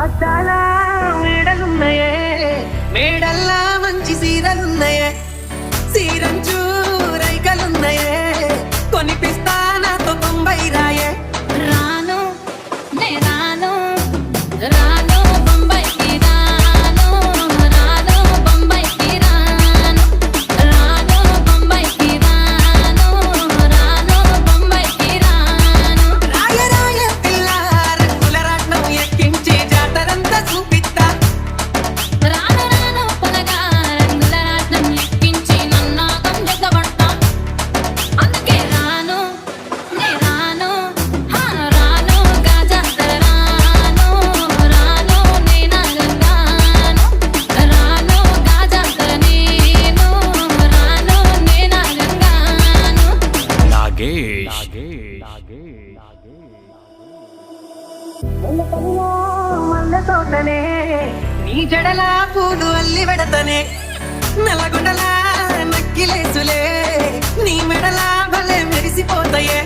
అద్దాల మేడలున్నాయే, మేడల్లా మంచి సీరలున్నాయే, సీరంచు రైకలున్నాయే, కొనిపిస్తా నాతో 90 రాయే. రాను నే రాను రాను బొంబాయికి రాను రాను బొంబాయికి రాను రాను బొంబాయికి రాను రాను బొంబాయికి రాను. రాయ రాయ పిల్ల రంగుల రాట్నం ఎక్కించి జాతరంతా చూపిస్తా. రాను రాను పొలగా రంగుల రాట్నం ఎక్కించి నన్నాగం జగబడతా. అందుకే రాను నే రాను రాను గాజాతర రాను రాను నేనాగంగాను రాను గాజాతర నేను రాను నేనాగంగాను. నాగేష్ మల్ల తోటనే నీ జడలా పూలు అల్లి పెడతనే, నల్లగొండలా నక్కిలేసులే నీ మెడలా భలే మెరిసిపోతాయే.